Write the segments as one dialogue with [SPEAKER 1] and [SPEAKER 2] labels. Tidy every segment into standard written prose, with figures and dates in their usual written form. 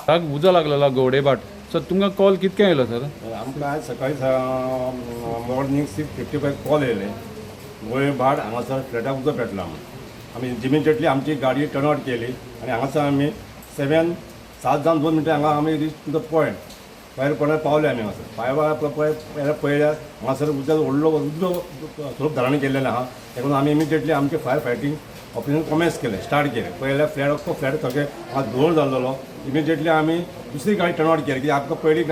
[SPEAKER 1] ताक उजो लागलेलो गवडेबाट सर तुमकां कॉल कितके येयलो सर
[SPEAKER 2] आमकां आज सकाळी मॉर्निंग 6:55 कॉल येयले गोळेभाट हांगासर फ्लॅटाक उजो पेटला म्हणून आमी इमिजिएटली आमची गाडी टर्न आउट केली आनी हांगासर आमी 7 जावन 2 मिनटां हांगा आमी रीच टू द पॉयंट भायर पडल्यार पावले आमी हांगासर पळयल्यार हांगासर उदक व्हडलो उजो स्वरूप धारण केल्लेलें आहा देखून आमी इमिजिएटली आमचे फायर फायटींग ऑपरेशन कमेन्स केलें स्टार्ट केलें पळयल्यार फ्लॅट अख्खो फ्लॅट सगळें हांगा धुंवर जाल्लो इमिजिएटली आमी दुसरी गाडी टर्न आउट केली की आमकां पयलीं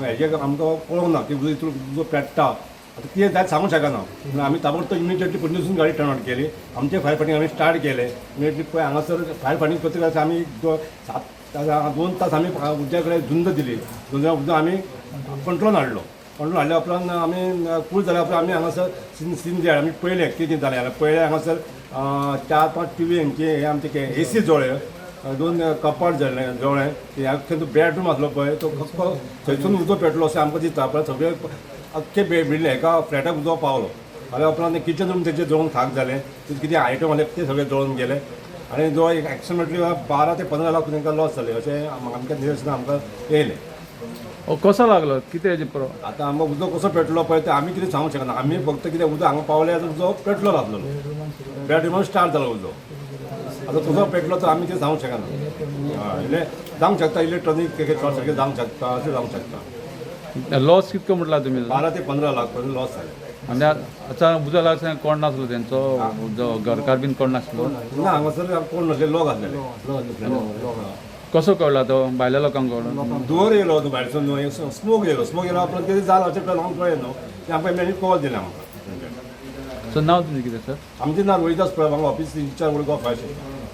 [SPEAKER 2] हेजे आमकां कळूंक ना की उजो पेट्टा आतां कितें जायत सांगूंक शकना म्हणून आमी ताबडतोब इमिजिएटली पयलीं गाडी टर्न आउट केली आमचें फायर फायटींग आमी स्टार्ट केलें इमिजिएटली पळय हांगासर फायर फायटींग करता आमी 2 तास आमी उज्या कडेन झुंज दिली झुंजा उजो आमी कंट्रोल हाडल्या उपरांत आमी कूल जाल्या उपरांत आमी हांगासर सीन जे आमी पळयलें कितें जालें पळयलें हांगासर 4-5 टीव्हींचे हे आमचे एसी जळ्ळे 2 कपाट जळ्ळे तो बेडरूम आसलो पळय तो फक्त थंयसून उजो पेटलो अशें आमकां दिसता पण सगळे अख्खे बिल्डींग एका फ्लॅटाक उजो पावलो जाल्या उपरांत किचन रूम तेजे जळोवन खाक जालें कितें आयटम आसले ते सगळे जळोवन गेले आनी जो एक एक्सिडेंटली 12 ते 15 लाख तांकां लॉस जाले अशें आमकां निदर्शनां आमकां येयलें
[SPEAKER 1] कसो लागलो कितें हेजे
[SPEAKER 2] आतां आमकां उजो कसो पेटलो पळय ते आमी कितें सांगूंक शकना आमी फक्त कितें उजो हांगा पावले उजो पेटलो लागलेलो बेडरूमान स्टार्ट जालो उजो आतां कसो पेटलो तो आमी कितें सांगूंक शकना म्हणजे जावंक शकता इलेक्ट्रॉनीक शॉर्ट सर्कीट जावंक शकता अशें जावंक शकता
[SPEAKER 1] लॉस कितको म्हटला तुमी
[SPEAKER 2] 12 ते 15 लाख पर्यंत लॉस जाले
[SPEAKER 1] आनी आतां उजो लागता कोण नासलो तेंचो घरकार बीन कोण नासलो
[SPEAKER 2] ना हांगासर कोण नासले लोक आसलेले
[SPEAKER 1] कसो कळला तो भायल्या लोकांक कळलो
[SPEAKER 2] दुवर येयलो तो भायरसून स्मोक येयलो उपरांत कितें जालो अशें आमकां कळ्ळें न्हू ते आमकां मेनी कॉल दिलें आमकां
[SPEAKER 1] सो नांव तुमचें कितें सर
[SPEAKER 2] आमचें नांव रोहिदास प्रभांग office incharge Vadgaon fire station